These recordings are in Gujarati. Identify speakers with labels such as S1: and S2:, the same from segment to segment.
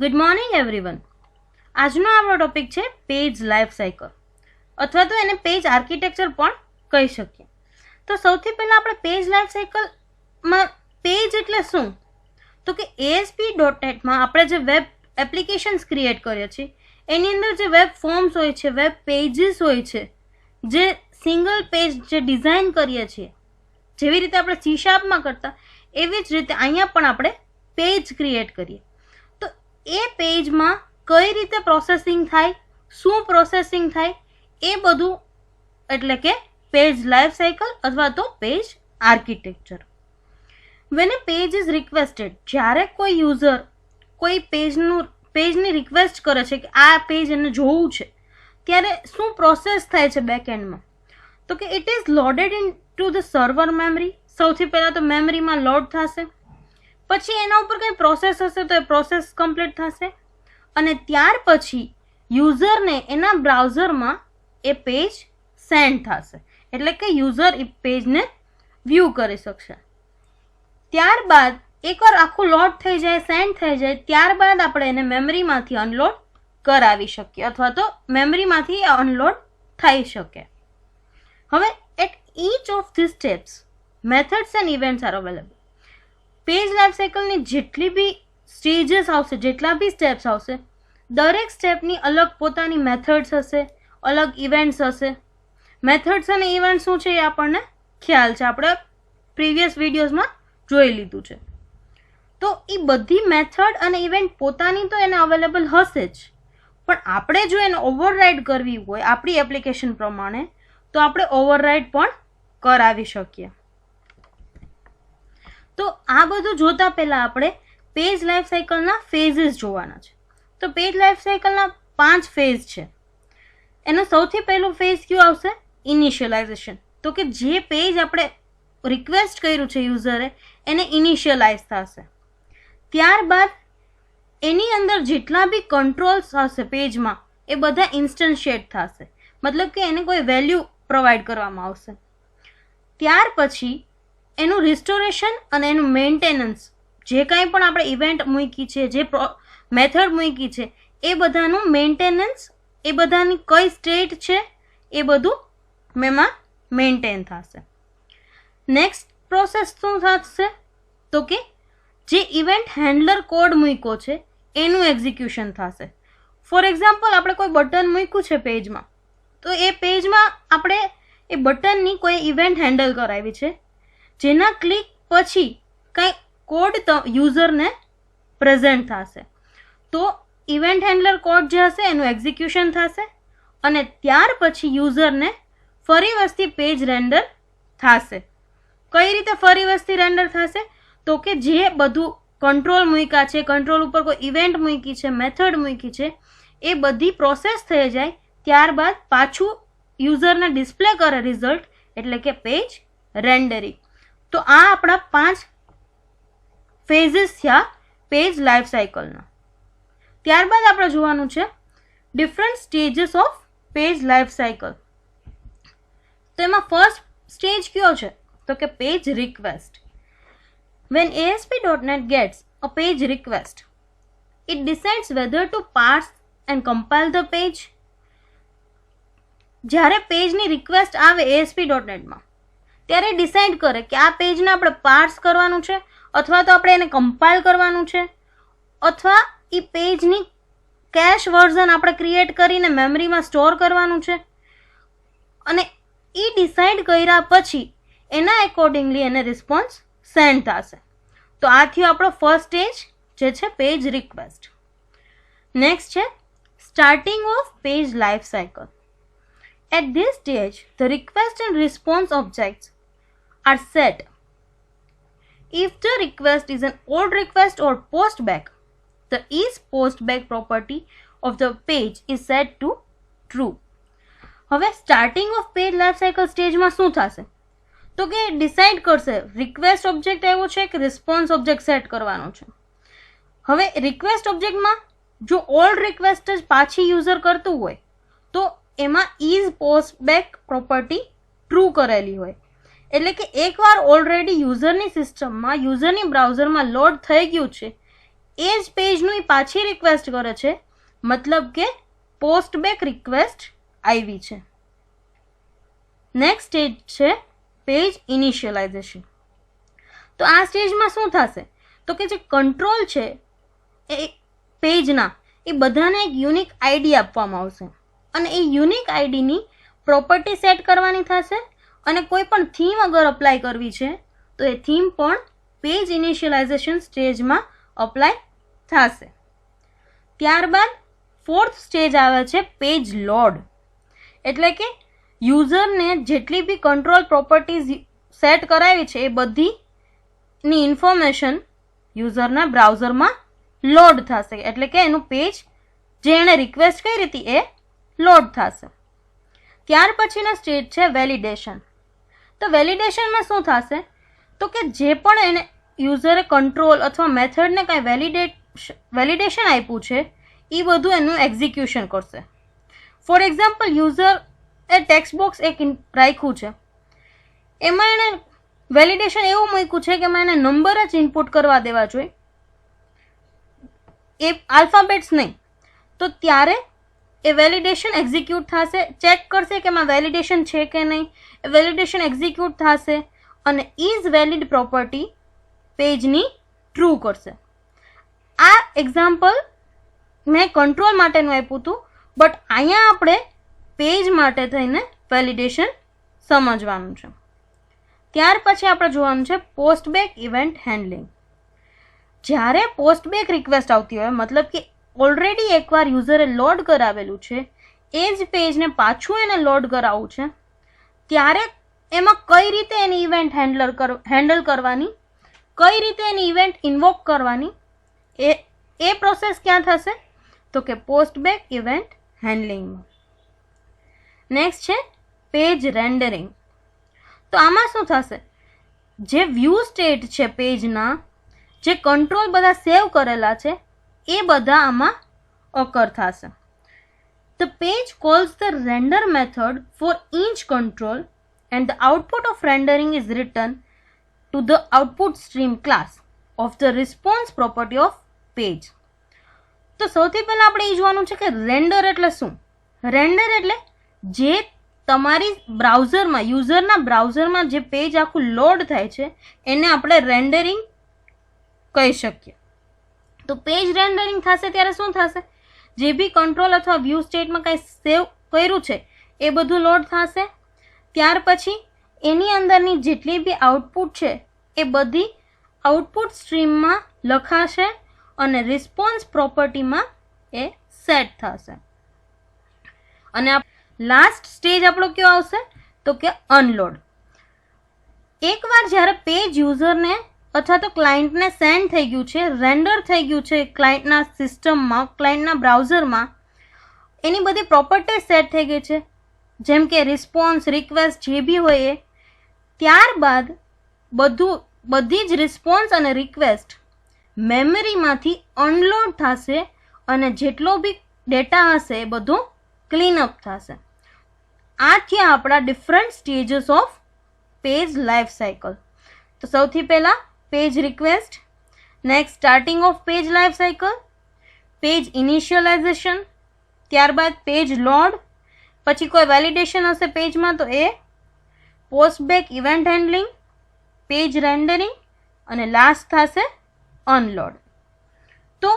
S1: Good morning everyone. આજનો આપણો ટોપિક છે પેજ લાઈફ સાયકલ અથવા તો એને પેજ આર્કિટેક્ચર પણ કહી શકીએ. તો સૌથી પહેલાં આપણે પેજ લાઈફ સાયકલમાં પેજ એટલે શું, તો કે ASP.NETમાં આપણે જે વેબ એપ્લિકેશન્સ ક્રિએટ કરીએ છીએ એની અંદર જે વેબ ફોર્મ્સ હોય છે, વેબ પેજીસ હોય છે, જે સિંગલ પેજ જે ડિઝાઇન કરીએ છીએ, જેવી રીતે આપણે C# કરતા એવી જ રીતે અહીંયા પણ આપણે પેજ ક્રિએટ કરીએ. તો એ પેજમાં કઈ રીતે પ્રોસેસિંગ થાય, શું પ્રોસેસિંગ થાય, એ બધું એટલે કે પેજ લાઈફ સાયકલ અથવા તો page architecture. When a page is requested, જ્યારે કોઈ યુઝર કોઈ પેજની રિક્વેસ્ટ કરે છે કે આ પેજ એને જોવું છે, ત્યારે શું પ્રોસેસ થાય છે બેકએન્ડમાં, તો કે it is loaded in to the server memory. સૌથી પહેલાં તો મેમરીમાં લોડ થશે, પછી એના ઉપર કંઈ પ્રોસેસ હશે તો એ પ્રોસેસ કમ્પ્લીટ થશે અને ત્યાર પછી યુઝરને એના બ્રાઉઝરમાં એ પેજ સેન્ડ થશે, એટલે કે યુઝર એ પેજને વ્યૂ કરી શકશે. ત્યારબાદ એકવાર આખું લોડ થઈ જાય, સેન્ડ થઈ જાય, ત્યારબાદ આપણે એને મેમરીમાંથી અનલોડ કરાવી શકીએ અથવા તો મેમરીમાંથી અનલોડ થઈ શકે. હવે at each of this steps methods and events are available. Page life સાયકલની જેટલી બી સ્ટેજીસ આવશે, જેટલા બી સ્ટેપ્સ આવશે, દરેક સ્ટેપની અલગ પોતાની મેથડ્સ હશે, અલગ ઇવેન્ટ્સ હશે. મેથડ્સ અને ઇવેન્ટ શું છે એ આપણને ખ્યાલ છે, આપણે પ્રીવિયસ વિડીયોઝમાં જોઈ લીધું છે. તો એ બધી મેથડ અને ઇવેન્ટ પોતાની તો એને અવેલેબલ હશે જ, પણ આપણે જો એને ઓવરરાઇડ કરવી હોય આપણી એપ્લિકેશન પ્રમાણે તો આપણે ઓવરરાઇડ પણ કરાવી શકીએ. તો આ બધું જોતા પહેલાં આપણે પેજ લાઈફ સાયકલના ફેઝિસ જોવાના છે. તો પેજ લાઈફ સાયકલના 5 ફેઝ છે. એનો સૌથી પહેલું ફેઝ કયું આવશે? ઇનિશિયલાઇઝેશન. તો કે જે પેજ આપણે રિક્વેસ્ટ કર્યું છે યુઝરે એને ઇનિશિયલાઇઝ થશે. ત્યારબાદ એની અંદર જેટલા બી કંટ્રોલ્સ હશે પેજમાં એ બધા ઇન્સ્ટન્શિએટ થશે, મતલબ કે એને કોઈ વેલ્યુ પ્રોવાઈડ કરવામાં આવશે. ત્યાર પછી એનું રિસ્ટોરેશન અને એનું મેન્ટેનન્સ, જે કાંઈ પણ આપણે ઇવેન્ટ મૂકી છે, જે મેથડ મૂકી છે, એ બધાનું મેન્ટેનન્સ, એ બધાની કઈ સ્ટેટ છે એ બધું એમાં મેન્ટેન થશે. નેક્સ્ટ પ્રોસેસ શું થશે, તો કે જે ઇવેન્ટ હેન્ડલર કોડ મૂક્યો છે એનું એક્ઝિક્યુશન થશે. ફોર એક્ઝામ્પલ આપણે કોઈ બટન મૂક્યું છે પેજમાં, તો એ પેજમાં આપણે એ બટનની કોઈ ઇવેન્ટ હેન્ડલ કરાવી છે, જેના ક્લિક પછી કંઈ કોડ યુઝરને પ્રેઝન્ટ થશે. તો ઇવેન્ટ હેન્ડલર કોડ જે હશે એનું એક્ઝિક્યુશન થશે અને ત્યાર પછી યુઝરને ફરી વસ્તી પેજ રેન્ડર થશે. કઈ રીતે ફરી વસ્તી રેન્ડર થશે, તો કે જે બધું કંટ્રોલ મૂક્યા છે, કંટ્રોલ ઉપર કોઈ ઇવેન્ટ મૂકી છે, મેથડ મૂકી છે, એ બધી પ્રોસેસ થઈ જાય, ત્યારબાદ પાછું યુઝરને ડિસ્પ્લે કરે રિઝલ્ટ, એટલે કે પેજ રેન્ડરિંગ. તો આ આપણા 5 ફેઝિસ થયા પેજ લાઈફ સાયકલના. ત્યારબાદ આપણે જોવાનું છે different stages of page life cycle. તો એમાં ફર્સ્ટ સ્ટેજ કયો છે, તો કે page request. When ASP.NET gets a page request, it decides whether to parse and compile the page. જ્યારે પેજની રિક્વેસ્ટ આવે ASP.NETમાં ત્યારે ડિસાઇડ કરે કે આ પેજને આપણે પાર્સ કરવાનું છે અથવા તો આપણે એને કમ્પાઇલ કરવાનું છે, અથવા એ પેજની કેશ વર્ઝન આપણે ક્રિએટ કરીને મેમરીમાં સ્ટોર કરવાનું છે. અને એ ડિસાઇડ કર્યા પછી એના એકોર્ડિંગલી એને રિસ્પોન્સ સેન્ડ થશે. તો આ થયો આપણો ફર્સ્ટ સ્ટેજ જે છે પેજ રિક્વેસ્ટ. નેક્સ્ટ છે starting of page life cycle. At this stage, the request and response objects are set. If the request is an old request or postback, the isPostback property of the page is set to true. હવે starting of page life cycle સ્ટેજમાં શું થશે, તો કે ડિસાઇડ કરશે રિક્વેસ્ટ ઓબ્જેક્ટ આવ્યો છે કે રિસ્પોન્સ ઓબ્જેક્ટ સેટ કરવાનો છે. હવે રિક્વેસ્ટ ઓબ્જેક્ટમાં જો ઓલ્ડ રિક્વેસ્ટ જ પાછી યુઝર કરતું હોય તો એમાં isPostback પ્રોપર્ટી ટ્રુ કરેલી હોય, એટલે કે એકવાર ઓલરેડી યુઝરની સિસ્ટમમાં, યુઝરની બ્રાઉઝરમાં લોડ થઈ ગયું છે એ જ પેજનું એ પાછી રિક્વેસ્ટ કરે છે, મતલબ કે પોસ્ટ બેક રિક્વેસ્ટ આવી છે. નેક્સ્ટ સ્ટેજ છે પેજ ઇનિશિયલાઇઝેશન. તો આ સ્ટેજમાં શું થશે તો કે જે કંટ્રોલ છે એ પેજના એ બધાને એક યુનિક આઈડી આપવામાં આવશે અને એ યુનિક આઈડીની પ્રોપર્ટી સેટ કરવાની થશે અને કોઈ પણ થીમ અગર અપ્લાય કરવી છે તો એ થીમ પણ પેજ ઇનિશિયલાઇઝેશન સ્ટેજમાં અપ્લાય થશે. ત્યારબાદ ફોર્થ સ્ટેજ આવે છે પેજ લોડ. એટલે કે યુઝરને જેટલી બી કંટ્રોલ પ્રોપર્ટીઝ સેટ કરાવી છે એ બધીની ઇન્ફોર્મેશન યુઝરના બ્રાઉઝરમાં લોડ થશે. એટલે કે એનું પેજ જે એણે રિક્વેસ્ટ કરી હતી એ લોડ થશે. ત્યાર પછીનો સ્ટેજ છે વેલિડેશન. તો વેલિડેશનમાં શું થશે તો કે જે પણ એને યુઝરે કંટ્રોલ અથવા મેથડને કાંઈ વેલિડેશન આપ્યું છે એ બધું એનું એક્ઝિક્યુશન કરશે. For example, user A text box એક રાખ્યું છે, એમાં એણે વેલિડેશન એવું મૂક્યું છે કે એમાં એને નંબર જ ઇનપુટ કરવા દેવા જોઈએ, એ આલ્ફાબેટ્સ નહીં. તો ત્યારે એ વેલિડેશન એક્ઝિક્યુટ થશે, ચેક કરશે કે એમાં વેલિડેશન છે કે નહીં, એ વેલિડેશન એક્ઝિક્યુટ થશે અને ઇઝ વેલિડ પ્રોપર્ટી પેજની ટ્રુ કરશે. આ એક્ઝામ્પલ મેં કંટ્રોલ માટેનું આપ્યું હતું, બટ અહીંયા આપણે પેજ માટે થઈને વેલિડેશન સમજવાનું છે. ત્યાર પછી આપણે જોવાનું છે પોસ્ટ બેક ઇવેન્ટ હેન્ડલિંગ. જ્યારે પોસ્ટ બેક રિક્વેસ્ટ આવતી હોય, મતલબ કે ઓલરેડી એકવાર યુઝરે લોડ કરાવેલું છે એ જ પેજને પાછું એને લોડ કરાવવું છે, ત્યારે એમાં કઈ રીતે એની ઇવેન્ટ હેન્ડલ કરવાની, કઈ રીતે એની ઇવેન્ટ ઇન્વોક કરવાની, એ પ્રોસેસ ક્યાં થશે તો કે પોસ્ટ બેક ઇવેન્ટ હેન્ડલિંગમાં. નેક્સ્ટ છે પેજ રેન્ડરિંગ. તો આમાં શું થશે, જે વ્યૂ સ્ટેટ છે પેજના, જે કંટ્રોલ બધા સેવ કરેલા છે એ બધા આમાં ઓકર થશે. The page calls the render method for each control and the output of rendering is written to the output stream class of the response property of page. તો સૌથી પહેલાં આપણે એ જોવાનું છે કે રેન્ડર એટલે શું. રેન્ડર એટલે જે તમારી બ્રાઉઝરમાં, યુઝરના બ્રાઉઝરમાં જે પેજ આખું લોડ થાય છે એને આપણે રેન્ડરિંગ કહી શકીએ. તો પેજ રેન્ડરિંગ થશે ત્યારે શું થશે, જે બી કંટ્રોલ અથવા વ્યૂ સ્ટેટમાં કંઈ સેવ કર્યું છે એ બધું લોડ થશે. ત્યાર પછી એની અંદરની જેટલી બી આઉટપુટ છે એ બધી આઉટપુટ સ્ટ્રીમમાં લખાશે અને રિસ્પોન્સ પ્રોપર્ટીમાં એ સેટ થશે. અને લાસ્ટ સ્ટેજ આપણો કયો આવશે તો કે અનલોડ. એકવાર જ્યારે પેજ યુઝરને અથવા તો ક્લાયન્ટને સેન્ડ થઈ ગયું છે, રેન્ડર થઈ ગયું છે ક્લાયન્ટના સિસ્ટમમાં, ક્લાયન્ટના બ્રાઉઝરમાં, એની બધી પ્રોપર્ટી સેટ થઈ ગઈ છે, જેમ કે રિસ્પોન્સ, રિક્વેસ્ટ જે બી હોય એ, ત્યારબાદ બધી જ રિસ્પોન્સ અને રિક્વેસ્ટ મેમરીમાંથી અનલોડ થશે અને જેટલો બી ડેટા હશે એ બધું ક્લીનઅપ થશે. આ થયા આપણા different stages of page life cycle. તો સૌથી પહેલાં page request, next starting of page life cycle, page initialization, ત્યારબાદ પેજ લોડ, પછી કોઈ વેલિડેશન હશે પેજમાં તો એ, post back event handling, page rendering અને લાસ્ટ થશે અનલોડ. તો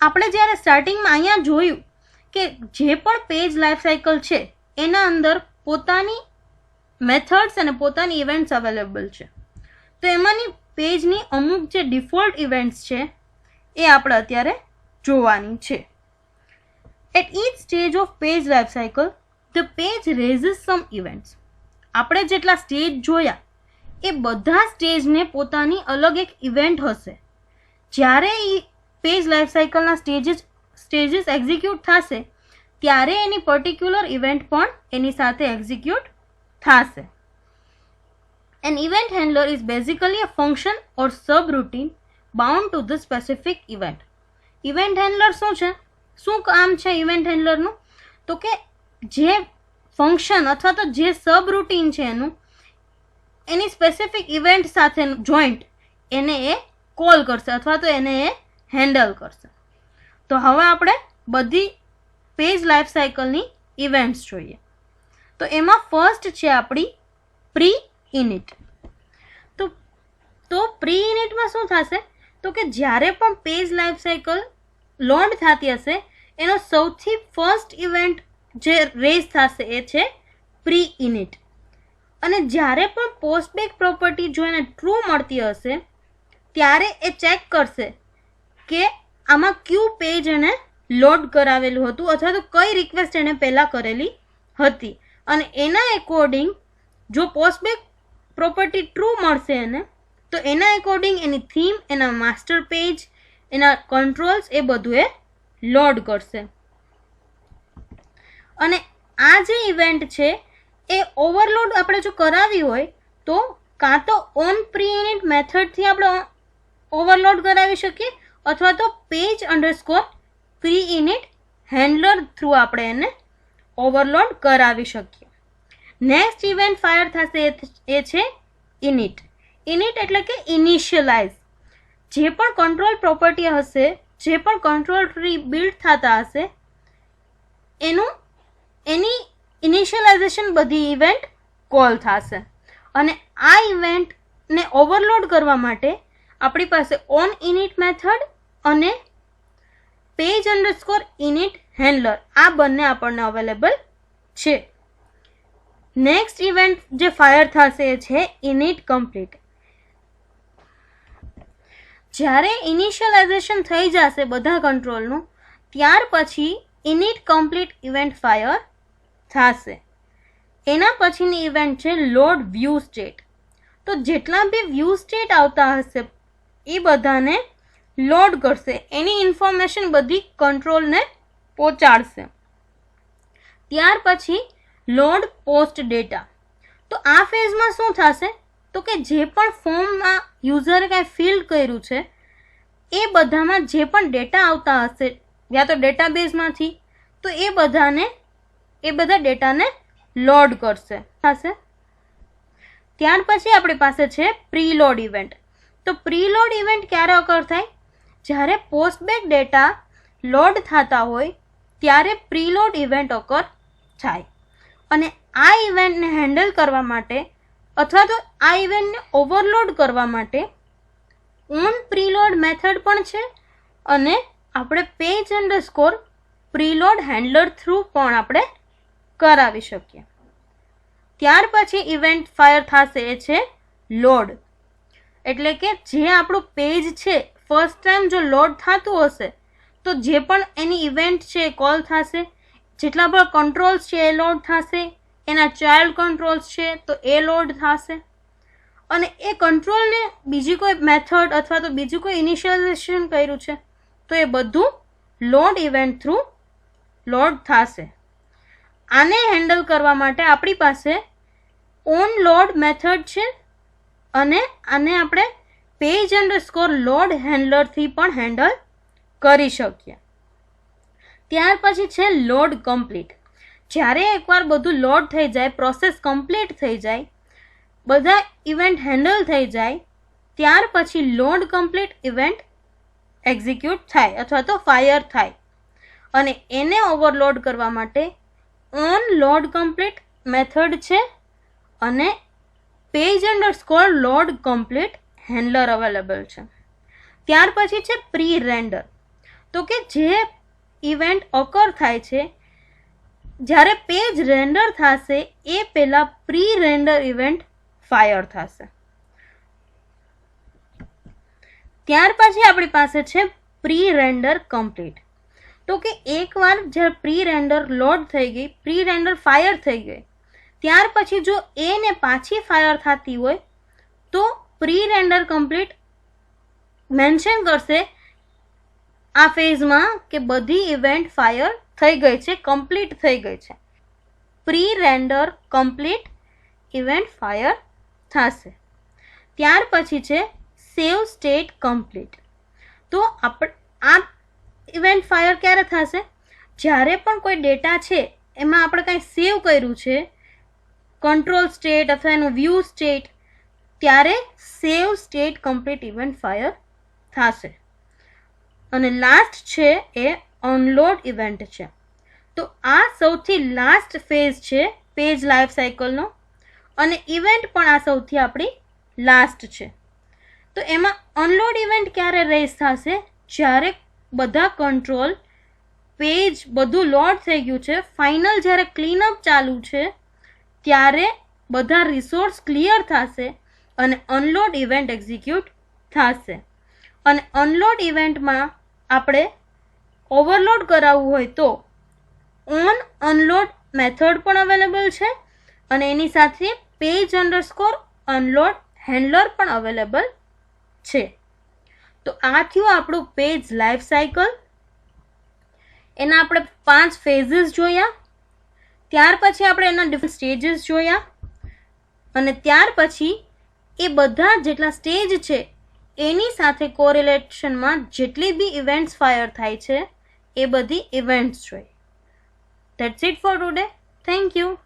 S1: આપણે જ્યારે સ્ટાર્ટિંગમાં અહીંયા જોયું કે જે પણ પેજ લાઈફ સાયકલ છે એના અંદર પોતાની મેથડ્સ અને પોતાની ઇવેન્ટ્સ અવેલેબલ છે. તો એમાંની પેજની અમુક જે ડિફોલ્ટ ઇવેન્ટ્સ છે એ આપણે અત્યારે જોવાની છે. At each stage of page life cycle the page raises some events. આપણે જેટલા સ્ટેજ જોયા એ બધા સ્ટેજને પોતાની અલગ એક ઇવેન્ટ હશે. જ્યારે એ પેજ લાઈફ સાયકલના સ્ટેજીસ એક્ઝિક્યુટ થશે ત્યારે એની પર્ટિક્યુલર ઇવેન્ટ પણ એની સાથે એક્ઝિક્યુટ થશે. An event handler is basically a function or subroutine bound to the specific event. Event handler શું છે, શું કામ છે ઇવેન્ટ હેન્ડલરનું તો કે જે ફંક્શન અથવા તો જે સબ રૂટીન છે એની સ્પેસિફિક ઇવેન્ટ સાથે જોઈન્ટ એને એ કોલ કરશે અથવા તો એને એ હેન્ડલ કરશે. તો હવે આપણે બધી પેજ લાઈફ સાયકલની ઇવેન્ટ્સ જોઈએ. તો એમાં ફર્સ્ટ છે આપણી પ્રી ઇનિટ. તો પ્રી ઇનિટમાં શું થશે? તો કે જ્યારે પણ પેજ લાઈફ સાયકલ લોડ થતી હશે એનો સૌથી ફર્સ્ટ ઇવેન્ટ જે રેઝ થશે એ છે પ્રી ઇનિટ. અને જ્યારે પણ પોસ્ટબેક પ્રોપર્ટી જો એને ટ્રુ મળતી હશે ત્યારે એ ચેક કરશે કે આમાં કયું પેજ એને લોડ કરાવેલું હતું અથવા તો કઈ રિક્વેસ્ટ એને પહેલાં કરેલી હતી. અને એના એકોર્ડિંગ જો પોસ્ટબેક પ્રોપર્ટી ટ્રુ મળશે એને તો એના એકોર્ડિંગ એની થીમ, એના માસ્ટર પેજ, એના કંટ્રોલ્સ એ બધું એ લોડ કરશે. અને આ જે ઇવેન્ટ છે એ ઓવરલોડ આપણે જો કરાવી હોય તો કાં તો ઓન પ્રી ઇનિટ મેથડથી આપણે ઓવરલોડ કરાવી શકીએ અથવા તો page underscore pre init handler through આપણે એને ઓવરલોડ કરાવી શકીએ. નેક્સ્ટ ઇવેન્ટ ફાયર થશે એ છે ઇનિટ. ઇનિટ એટલે કે ઇનિશિયલાઇઝ. જે પણ કંટ્રોલ પ્રોપર્ટી હશે, જે પણ કંટ્રોલ ટ્રી બિલ્ડ થતા હશે એની ઇનિશિયલાઇઝેશન બધી ઇવેન્ટ કોલ થશે. અને આ ઇવેન્ટને ઓવરલોડ કરવા માટે આપણી પાસે ઓન ઇનિટ મેથડ અને પેજ અંડરસ્કોર ઇનિટ હેન્ડલર આ બંને આપણને અવેલેબલ છે. નેક્સ્ટ ઇવેન્ટ જે ફાયર થશે એ છે ઇનિટ કમ્પ્લીટ. જ્યારે ઇનિશિયલાઇઝેશન થઈ જશે બધા કંટ્રોલનું ત્યાર પછી ઇનિટ કમ્પ્લીટ ઇવેન્ટ ફાયર થશે. એના પછીની ઇવેન્ટ છે લોડ વ્યૂ સ્ટેટ. તો જેટલા બી વ્યૂ સ્ટેટ આવતા હશે એ બધાને લોડ કરશે, એની ઇન્ફોર્મેશન બધી કંટ્રોલને પહોંચાડશે. ત્યાર પછી લોડ પોસ્ટ ડેટા. તો આ ફેઝમાં શું થશે? તો કે જે પણ ફોર્મમાં યુઝરે કાંઈ ફિલ કર્યું છે એ બધામાં જે પણ ડેટા આવતા હશે યા તો ડેટાબેઝમાંથી તો એ બધા ડેટાને લોડ કરશે. ત્યાર પછી આપણી પાસે છે પ્રીલોડ ઇવેન્ટ. તો પ્રીલોડ ઇવેન્ટ ક્યારે ઓકર થાય? જ્યારે પોસ્ટબેક ડેટા લોડ થતા હોય ત્યારે પ્રીલોડ ઇવેન્ટ ઓકર થાય. અને આ ઇવેન્ટને હેન્ડલ કરવા માટે અથવા તો આ ઇવેન્ટને ઓવરલોડ કરવા માટે ઓન પ્રીલોડ મેથડ પણ છે અને આપણે page underscore preload handler through પણ આપણે કરાવી શકીએ. ત્યાર પછી ઇવેન્ટ ફાયર થશે એ છે લોડ. એટલે કે જે આપણું પેજ છે ફર્સ્ટ ટાઈમ જો લોડ થતું હશે તો જે પણ એની ઇવેન્ટ છે એ કોલ થશે, જેટલા પણ કંટ્રોલ્સ છે એ લોડ થશે, એના ચાઇલ્ડ કંટ્રોલ્સ છે તો એ લોડ થશે. અને એ કંટ્રોલને બીજી કોઈ મેથડ અથવા તો બીજું કોઈ ઇનિશિયલાઇઝેશન કર્યું છે તો એ બધું લોડ ઇવેન્ટ થ્રુ લોડ થશે. આને હેન્ડલ કરવા માટે આપણી પાસે ઓન લોડ મેથડ છે અને આને આપણે પેજ અંડરસ્કોર લોડ હેન્ડલરથી પણ હેન્ડલ કરી શકીએ. ત્યાર પછી છે લોડ કમ્પ્લીટ. જ્યારે એકવાર બધું લોડ થઈ જાય, પ્રોસેસ કમ્પ્લીટ થઈ જાય, બધા ઇવેન્ટ હેન્ડલ થઈ જાય ત્યાર પછી લોડ કમ્પ્લીટ ઇવેન્ટ એક્ઝિક્યુટ થાય અથવા તો ફાયર થાય. અને એને ઓવરલોડ કરવા માટે ઓન લોડ કમ્પ્લીટ મેથડ છે અને page underscore load complete handler available છે. ત્યાર પછી છે પ્રી રેન્ડર. તો કે જે ઇવેન્ટ ઓકર થાય છે જ્યારે પેજ રેન્ડર થશે એ પહેલાં પ્રી રેન્ડર ઇવેન્ટ ફાયર થશે. ત્યાર પછી આપણી પાસે છે પ્રી રેન્ડર કમ્પ્લીટ. તો કે એકવાર જ્યારે પ્રી રેન્ડર લોડ થઈ ગઈ, પ્રી રેન્ડર ફાયર થઈ ગઈ ત્યાર પછી જો એને પાછી ફાયર થતી હોય તો પ્રી રેન્ડર કમ્પ્લીટ મેન્શન કરશે આ ફેઝમાં કે બધી ઇવેન્ટ ફાયર થઈ ગઈ છે, કમ્પ્લીટ થઈ ગઈ છે. Pre render complete event fire થશે. ત્યાર પછી છે સેવ સ્ટેટ કમ્પ્લીટ. તો આ ઇવેન્ટ ફાયર ક્યારે થશે? જ્યારે પણ કોઈ ડેટા છે એમાં આપણે કાંઈ સેવ કર્યું છે, કંટ્રોલ સ્ટેટ અથવા એનું વ્યૂ સ્ટેટ, ત્યારે સેવ સ્ટેટ કમ્પ્લીટ ઇવેન્ટ ફાયર થશે. અને લાસ્ટ છે એ અનલોડ ઇવેન્ટ છે. તો આ સૌથી લાસ્ટ ફેઝ છે પેજ લાઈફ સાયકલનો, અને ઇવેન્ટ પણ આ સૌથી આપણી લાસ્ટ છે. તો એમાં અનલોડ ઇવેન્ટ ક્યારે રેઝ થશે? જ્યારે બધા કંટ્રોલ પેજ બધું લોડ થઈ ગયું છે, ફાઇનલ જ્યારે ક્લીનઅપ ચાલુ છે ત્યારે બધા રિસોર્સ ક્લિયર થશે અને અનલોડ ઇવેન્ટ એક્ઝિક્યુટ થશે. અને અનલોડ ઇવેન્ટમાં આપણે ઓવરલોડ કરાવવું હોય તો ઓન અનલોડ મેથડ પણ અવેલેબલ છે, અને એની સાથે પેજ અંડરસ્કોર અનલોડ હેન્ડલર પણ અવેલેબલ છે. તો આ થયું આપણું પેજ લાઈફ સાયકલ. એના આપણે 5 ફેઝિસ જોયા, ત્યાર પછી આપણે એના ડિફરન્ટ સ્ટેજીસ જોયા, અને ત્યાર પછી એ બધા જેટલા સ્ટેજ છે એની સાથે કોરિલેશનમાં જેટલી બી ઇવેન્ટ્સ ફાયર થાય છે એ બધી ઇવેન્ટ્સ જોઈ. That's it for today. Thank you.